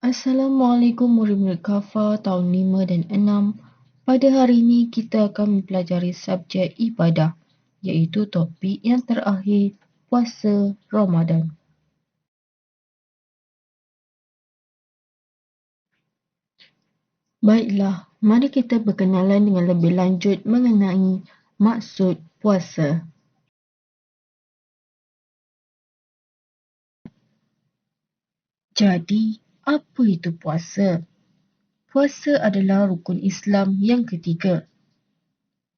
Assalamualaikum murid-murid Khafa tahun 5 dan 6. Pada hari ini kita akan mempelajari subjek ibadah, iaitu topik yang terakhir, puasa Ramadan. Baiklah, mari kita berkenalan dengan lebih lanjut mengenai maksud puasa. Jadi, apa itu puasa? Puasa adalah rukun Islam yang ketiga.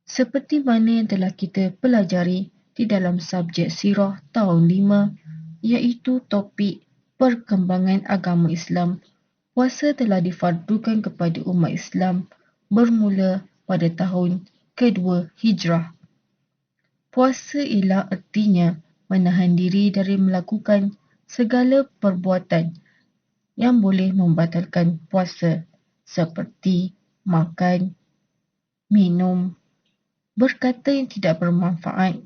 Seperti mana yang telah kita pelajari di dalam subjek sirah tahun 5, iaitu topik perkembangan agama Islam. Puasa telah difardukan kepada umat Islam bermula pada tahun kedua Hijrah. Puasa ialah ertinya menahan diri dari melakukan segala perbuatan yang boleh membatalkan puasa seperti makan, minum, berkata yang tidak bermanfaat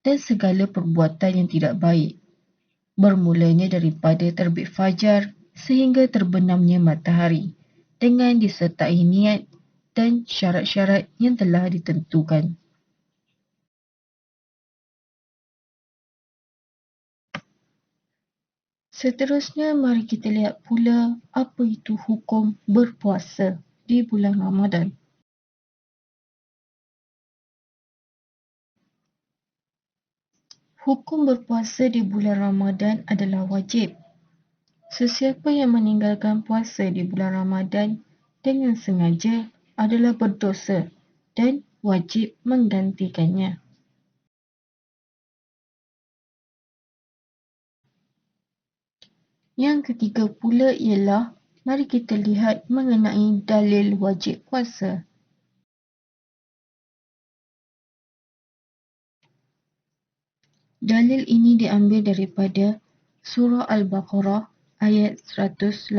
dan segala perbuatan yang tidak baik, bermulanya daripada terbit fajar sehingga terbenamnya matahari dengan disertai niat dan syarat-syarat yang telah ditentukan. Seterusnya, mari kita lihat pula apa itu hukum berpuasa di bulan Ramadan. Hukum berpuasa di bulan Ramadan adalah wajib. Sesiapa yang meninggalkan puasa di bulan Ramadan dengan sengaja adalah berdosa dan wajib menggantikannya. Yang ketiga pula ialah mari kita lihat mengenai dalil wajib puasa. Dalil ini diambil daripada Surah Al-Baqarah ayat 183,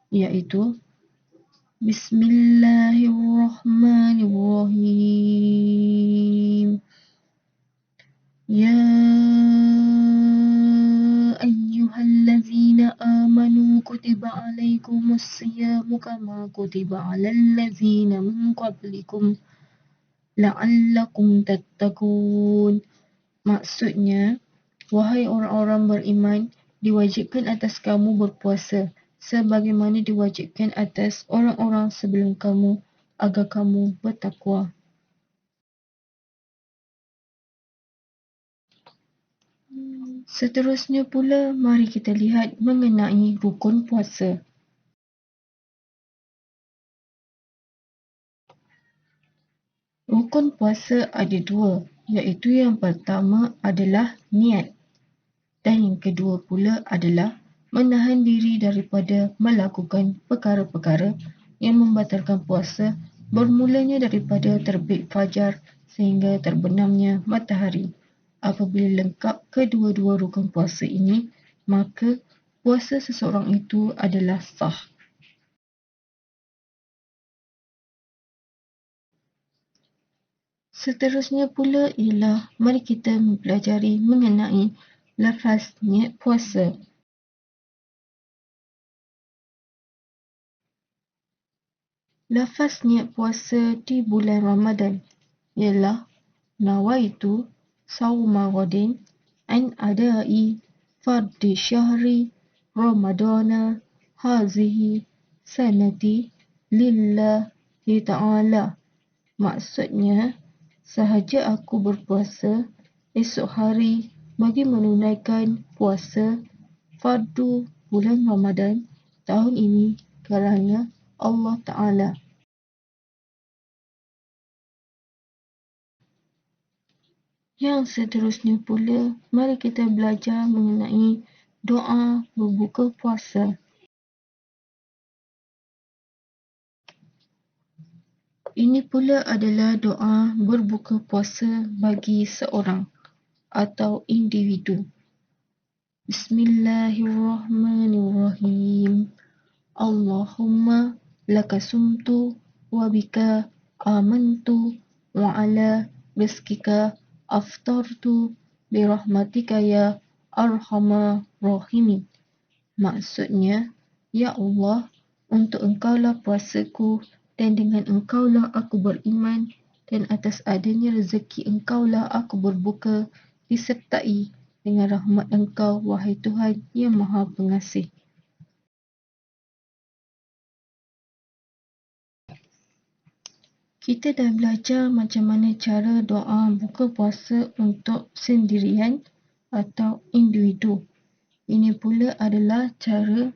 iaitu Bismillahirrahmanirrahim. Ya ayyuhallazina amanu kutiba alaikumus siyamu kama kutiba alal ladzina min qablikum la'allakum tattaqun. Maksudnya, wahai orang-orang beriman, diwajibkan atas kamu berpuasa sebagaimana diwajibkan atas orang-orang sebelum kamu agar kamu bertakwa. Seterusnya pula, mari kita lihat mengenai rukun puasa. Rukun puasa ada dua, iaitu yang pertama adalah niat dan yang kedua pula adalah menahan diri daripada melakukan perkara-perkara yang membatalkan puasa bermulanya daripada terbit fajar sehingga terbenamnya matahari. Apabila lengkap kedua-dua rukun puasa ini, maka puasa seseorang itu adalah sah. Seterusnya pula ialah mari kita mempelajari mengenai lafaz niat puasa. Lafaz niat puasa di bulan Ramadan ialah nawaitu sauma ghadin an adai fardi syahri Ramadana hazihi sanati lillahi ta'ala. Maksudnya, sahaja aku berpuasa esok hari bagi menunaikan puasa fardu bulan Ramadan tahun ini kerana Allah Ta'ala. Yang seterusnya pula, mari kita belajar mengenai doa berbuka puasa. Ini pula adalah doa berbuka puasa bagi seorang atau individu. Bismillahirrahmanirrahim. Allahumma laka sumtu wa bika amantu wa ala rizkika aftartu birahmatika ya arhamar rahimin. Maksudnya, Ya Allah, untuk Engkaulah puasaku dan dengan Engkaulah aku beriman dan atas adanya rezeki Engkaulah aku berbuka disertai dengan rahmat Engkau, wahai Tuhan yang Maha Pengasih. Kita dah belajar macam mana cara doa buka puasa untuk sendirian atau individu. Ini pula adalah cara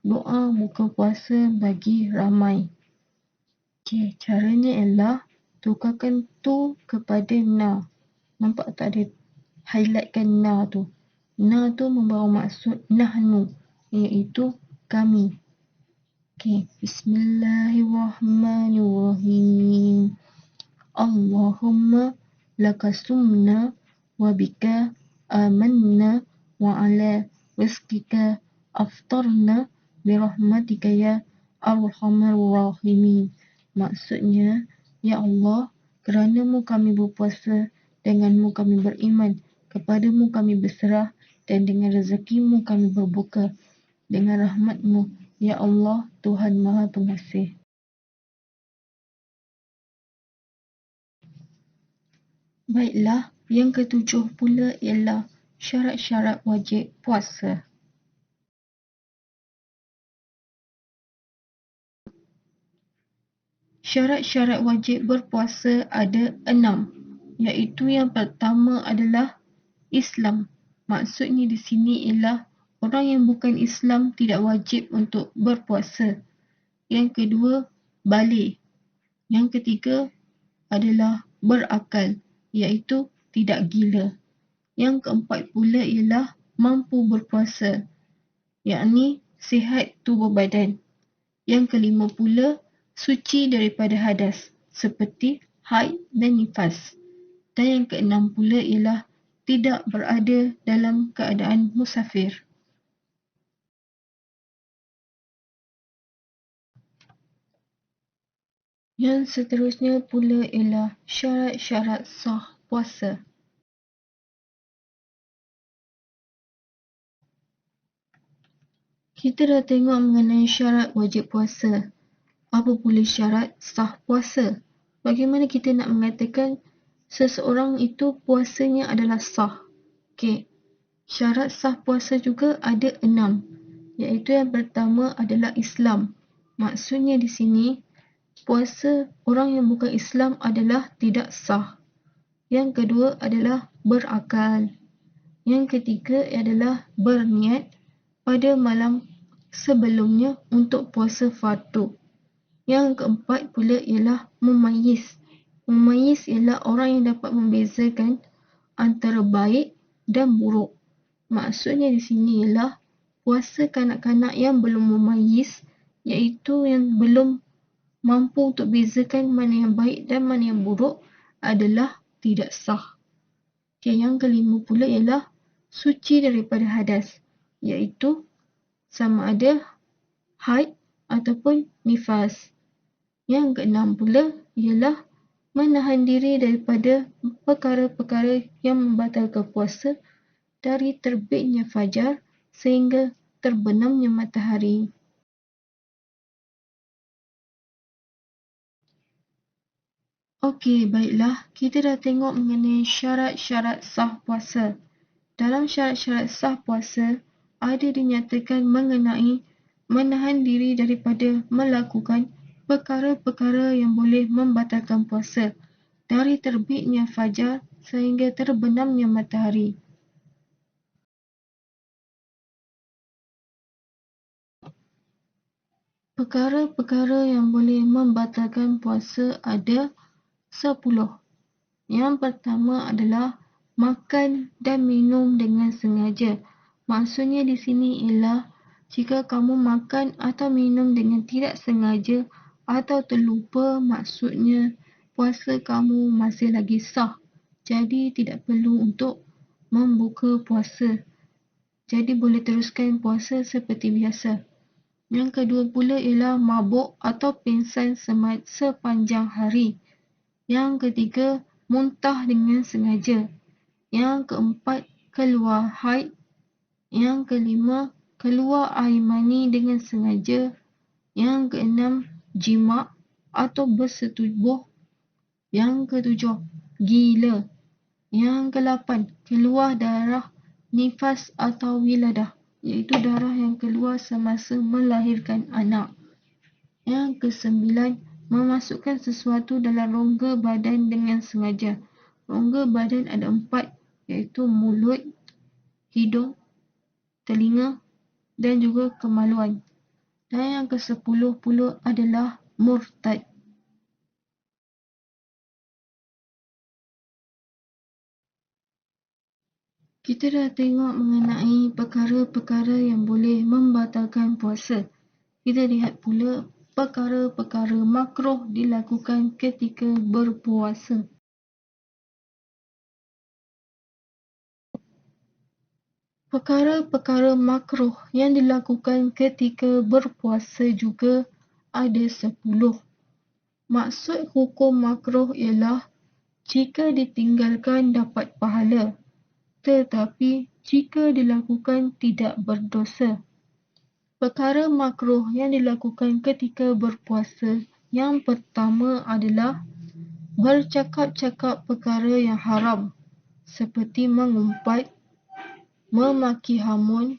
doa buka puasa bagi ramai. Okey, caranya ialah tukarkan tu kepada na. Nampak tak ada highlightkan na tu. Na tu membawa maksud nahnu, iaitu kami. Okey, bismillahirrahmanirrahim. Allahumma lakasumna wa bika amanna wa ala rizqika aftarna birahmatika ya arhamar rahimin. Maksudnya, Ya Allah, kerana-Mu kami berpuasa, dengan-Mu kami beriman, kepadamu kami berserah dan dengan rezeki-Mu kami berbuka. Dengan rahmat-Mu, Ya Allah, Tuhan Maha Pengasih. Baiklah, yang ketujuh pula ialah syarat-syarat wajib puasa. Syarat-syarat wajib berpuasa ada 6, iaitu yang pertama adalah Islam. Maksudnya di sini ialah orang yang bukan Islam tidak wajib untuk berpuasa. Yang kedua, baligh. Yang ketiga adalah berakal, iaitu tidak gila. Yang keempat pula ialah mampu berpuasa, yakni sihat tubuh badan. Yang kelima pula, suci daripada hadas, seperti haid dan nifas. Dan yang keenam pula ialah tidak berada dalam keadaan musafir. Yang seterusnya pula ialah syarat-syarat sah puasa. Kita dah tengok mengenai syarat wajib puasa. Apa pula syarat sah puasa? Bagaimana kita nak mengatakan seseorang itu puasanya adalah sah? Okey, syarat sah puasa juga ada 6, iaitu yang pertama adalah Islam. Maksudnya di sini, puasa orang yang bukan Islam adalah tidak sah. Yang kedua adalah berakal. Yang ketiga adalah berniat pada malam sebelumnya untuk puasa fardu. Yang keempat pula ialah mumayyiz. Mumayyiz ialah orang yang dapat membezakan antara baik dan buruk. Maksudnya di sini ialah puasa kanak-kanak yang belum mumayyiz, iaitu yang belum mampu untuk bezakan mana yang baik dan mana yang buruk adalah tidak sah. Okay, yang kelima pula ialah suci daripada hadas, iaitu sama ada haid ataupun nifas. Yang keenam pula ialah menahan diri daripada perkara-perkara yang membatalkan puasa dari terbitnya fajar sehingga terbenamnya matahari. Okey, baiklah. Kita dah tengok mengenai syarat-syarat sah puasa. Dalam syarat-syarat sah puasa, ada dinyatakan mengenai menahan diri daripada melakukan perkara-perkara yang boleh membatalkan puasa dari terbitnya fajar sehingga terbenamnya matahari. Perkara-perkara yang boleh membatalkan puasa ada 10. Yang pertama adalah makan dan minum dengan sengaja. Maksudnya di sini ialah jika kamu makan atau minum dengan tidak sengaja atau terlupa, maksudnya puasa kamu masih lagi sah. Jadi tidak perlu untuk membuka puasa. Jadi boleh teruskan puasa seperti biasa. Yang kedua pula ialah mabuk atau pingsan sepanjang hari. Yang ketiga, muntah dengan sengaja. Yang keempat, keluar haid. Yang kelima, keluar air mani dengan sengaja. Yang keenam, jima' atau bersetubuh. Yang ketujuh, gila. Yang kelapan, keluar darah nifas atau wiladah, iaitu darah yang keluar semasa melahirkan anak. Yang kesembilan, memasukkan sesuatu dalam rongga badan dengan sengaja. Rongga badan ada 4, iaitu mulut, hidung, telinga dan juga kemaluan. Dan yang ke-10 pula adalah murtad. Kita dah tengok mengenai perkara-perkara yang boleh membatalkan puasa. Kita lihat pula perkara-perkara makruh dilakukan ketika berpuasa. Perkara-perkara makruh yang dilakukan ketika berpuasa juga ada 10. Maksud hukum makruh ialah jika ditinggalkan dapat pahala, tetapi jika dilakukan tidak berdosa. Perkara makruh yang dilakukan ketika berpuasa yang pertama adalah bercakap-cakap perkara yang haram seperti mengumpat, memaki hamun,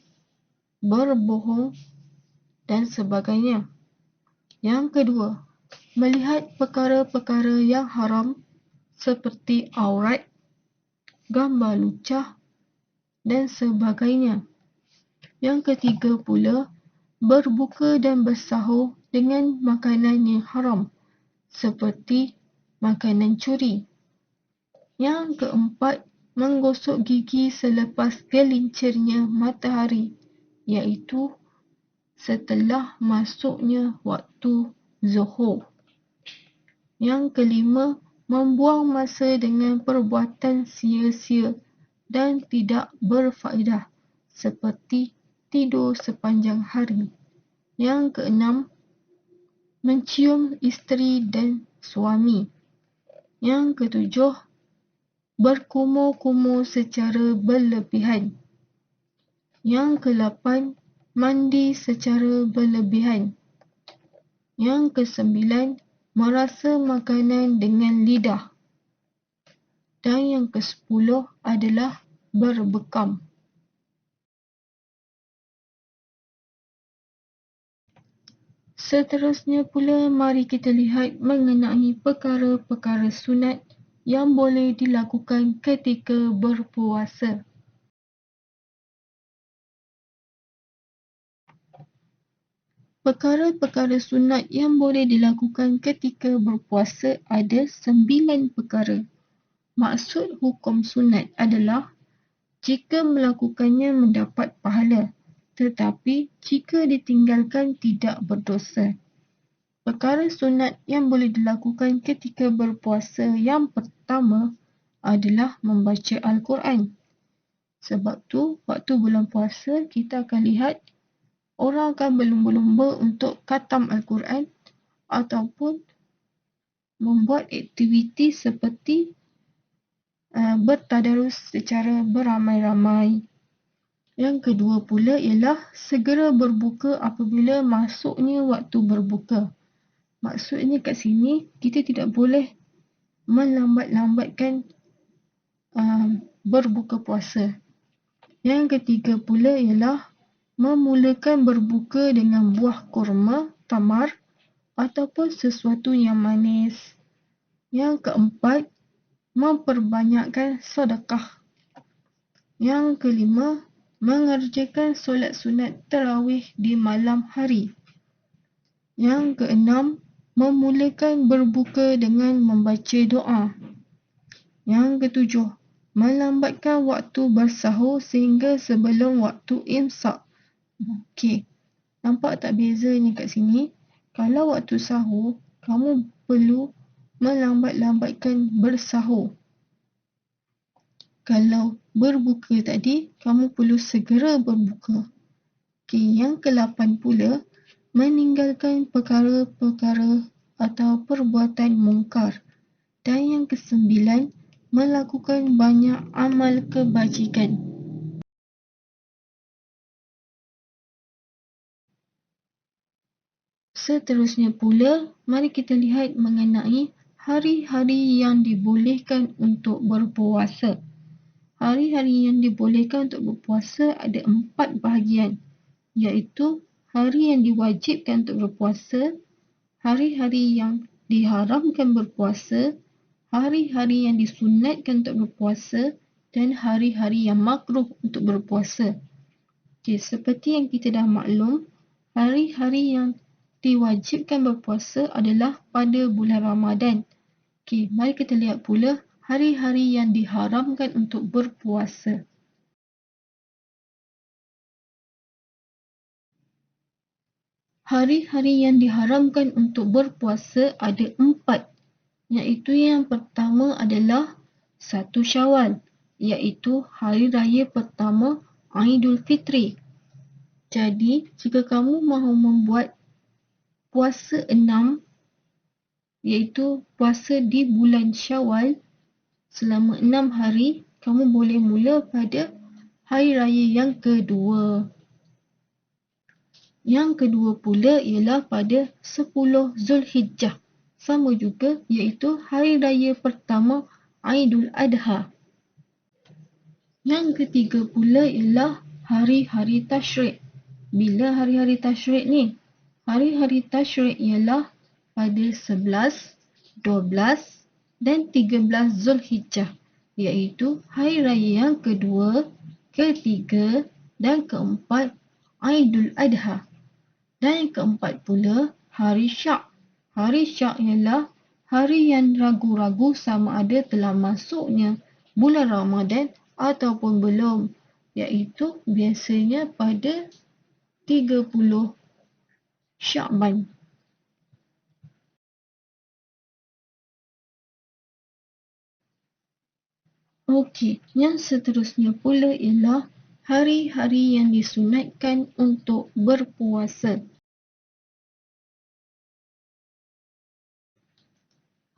berbohong dan sebagainya. Yang kedua, melihat perkara-perkara yang haram seperti aurat, gambar lucah dan sebagainya. Yang ketiga pula, berbuka dan bersahur dengan makanan yang haram seperti makanan curi. Yang keempat, menggosok gigi selepas gelincirnya matahari, iaitu setelah masuknya waktu zuhur. Yang kelima, membuang masa dengan perbuatan sia-sia dan tidak berfaedah seperti tidur sepanjang hari. Yang keenam, mencium isteri dan suami. Yang ketujuh, berkumur-kumur secara berlebihan. Yang kelapan, mandi secara berlebihan. Yang kesembilan, merasa makanan dengan lidah. Dan yang ke-10 adalah berbekam. Seterusnya pula, mari kita lihat mengenai perkara-perkara sunat yang boleh dilakukan ketika berpuasa. Perkara-perkara sunat yang boleh dilakukan ketika berpuasa ada 9 perkara. Maksud hukum sunat adalah jika melakukannya mendapat pahala, tetapi jika ditinggalkan tidak berdosa. Perkara sunat yang boleh dilakukan ketika berpuasa yang pertama adalah membaca Al-Quran. Sebab tu, waktu bulan puasa kita akan lihat orang akan berlumba-lumba untuk khatam Al-Quran ataupun membuat aktiviti seperti bertadarus secara beramai-ramai. Yang kedua pula ialah segera berbuka apabila masuknya waktu berbuka. Maksudnya kat sini, kita tidak boleh melambat-lambatkan berbuka puasa. Yang ketiga pula ialah memulakan berbuka dengan buah kurma, tamar ataupun sesuatu yang manis. Yang keempat, memperbanyakkan sedekah. Yang kelima, mengerjakan solat sunat tarawih di malam hari. Yang keenam, memulakan berbuka dengan membaca doa. Yang ketujuh, melambatkan waktu bersahur sehingga sebelum waktu imsak. Okey, nampak tak bezanya kat sini? Kalau waktu sahur, kamu perlu melambat-lambatkan bersahur. Kalau berbuka tadi, kamu perlu segera berbuka. Okey, yang ke-8 pula, meninggalkan perkara-perkara atau perbuatan mungkar. Dan yang ke-9, melakukan banyak amal kebajikan. Seterusnya pula, mari kita lihat mengenai hari-hari yang dibolehkan untuk berpuasa. Hari-hari yang dibolehkan untuk berpuasa ada 4 bahagian, iaitu hari yang diwajibkan untuk berpuasa, hari-hari yang diharamkan berpuasa, hari-hari yang disunatkan untuk berpuasa dan hari-hari yang makruh untuk berpuasa. Okey, seperti yang kita dah maklum, hari-hari yang diwajibkan berpuasa adalah pada bulan Ramadan. Okey, mari kita lihat pula hari-hari yang diharamkan untuk berpuasa. Hari-hari yang diharamkan untuk berpuasa ada 4, iaitu yang pertama adalah 1 Syawal, iaitu hari raya pertama Aidilfitri. Jadi, jika kamu mahu membuat puasa 6, iaitu puasa di bulan Syawal selama 6 hari, kamu boleh mula pada hari raya yang kedua. Yang kedua pula ialah pada 10 Zulhijjah. Sama juga, iaitu hari raya pertama Aidul Adha. Yang ketiga pula ialah hari-hari tasyrik. Bila hari-hari tasyrik ni? Hari-hari tasyrik ialah pada 11, 12 dan 13 Zulhijjah, iaitu hari raya yang kedua, ketiga dan keempat Aidul Adha. Dan yang keempat pula hari Syak. Hari Syak ialah hari yang ragu-ragu sama ada telah masuknya bulan Ramadan ataupun belum, iaitu biasanya pada 30 Syakban. Okey, yang seterusnya pula ialah hari-hari yang disunatkan untuk berpuasa.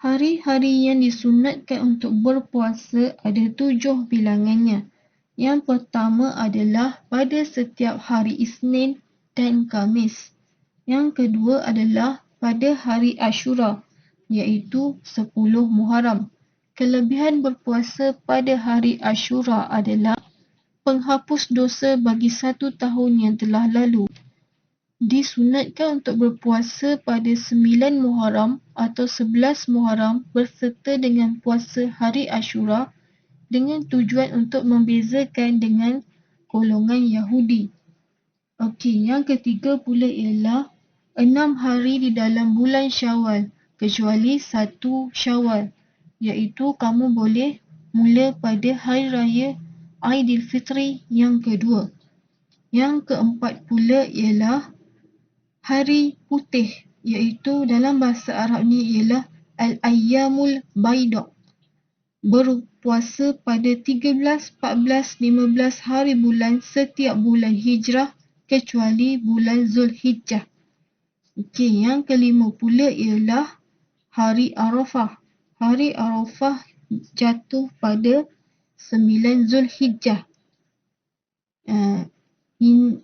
Hari-hari yang disunatkan untuk berpuasa ada 7 bilangannya. Yang pertama adalah pada setiap hari Isnin dan Khamis. Yang kedua adalah pada hari Ashura, iaitu 10 Muharram. Kelebihan berpuasa pada hari Ashura adalah penghapus dosa bagi 1 tahun yang telah lalu. Disunatkan untuk berpuasa pada 9 Muharram atau 11 Muharram berserta dengan puasa hari Ashura dengan tujuan untuk membezakan dengan golongan Yahudi. Okey, yang ketiga pula ialah 6 hari di dalam bulan Syawal kecuali 1 Syawal, iaitu kamu boleh mula pada hari raya Aidilfitri yang kedua. Yang keempat pula ialah hari putih, iaitu dalam bahasa Arab ni ialah Al-Ayyamul Baida. Berpuasa pada 13, 14, 15 hari bulan setiap bulan Hijrah kecuali bulan Zulhijjah. Okey, yang kelima pula ialah hari Arafah. Hari Arafah jatuh pada 9 Zulhijjah.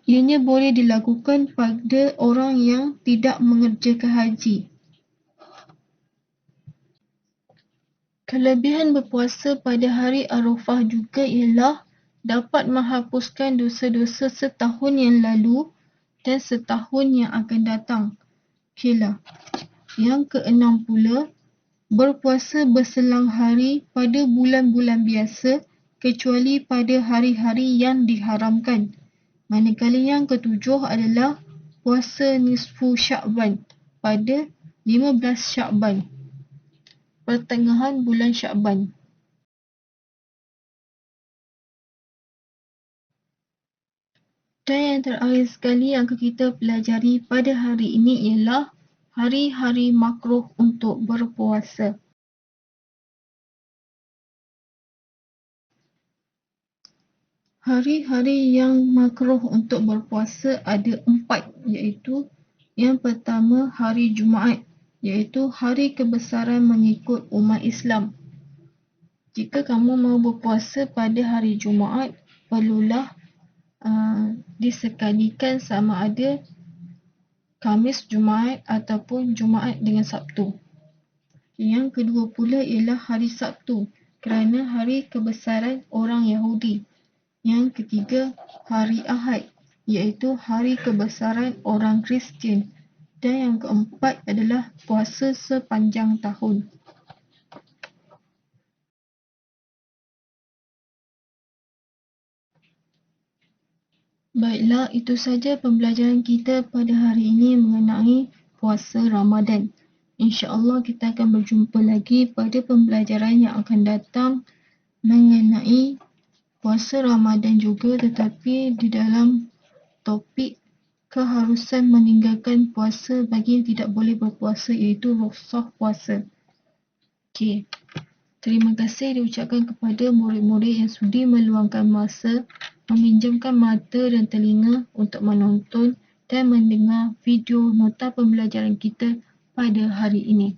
Ianya boleh dilakukan pada orang yang tidak mengerjakan haji. Kelebihan berpuasa pada hari Arafah juga ialah dapat menghapuskan dosa-dosa setahun yang lalu dan setahun yang akan datang. Okeylah. Yang keenam pula, berpuasa berselang hari pada bulan-bulan biasa kecuali pada hari-hari yang diharamkan. Manakala yang ketujuh adalah puasa nisfu Syakban pada 15 Syakban. Pertengahan bulan Syakban. Dan yang terakhir sekali yang kita pelajari pada hari ini ialah hari-hari makruh untuk berpuasa. Hari-hari yang makruh untuk berpuasa ada 4, iaitu yang pertama hari Jumaat, iaitu hari kebesaran mengikut umat Islam. Jika kamu mahu berpuasa pada hari Jumaat, perlulah disekalikan sama ada Khamis Jumaat ataupun Jumaat dengan Sabtu. Yang kedua pula ialah hari Sabtu kerana hari kebesaran orang Yahudi. Yang ketiga, hari Ahad iaitu hari kebesaran orang Kristian. Dan yang keempat adalah puasa sepanjang tahun. Baiklah, itu saja pembelajaran kita pada hari ini mengenai puasa Ramadan. InsyaAllah kita akan berjumpa lagi pada pembelajaran yang akan datang mengenai puasa Ramadan juga, tetapi di dalam topik keharusan meninggalkan puasa bagi yang tidak boleh berpuasa, iaitu rukhsah puasa. Okey. Terima kasih diucapkan kepada murid-murid yang sudi meluangkan masa, meminjamkan mata dan telinga untuk menonton dan mendengar video nota pembelajaran kita pada hari ini.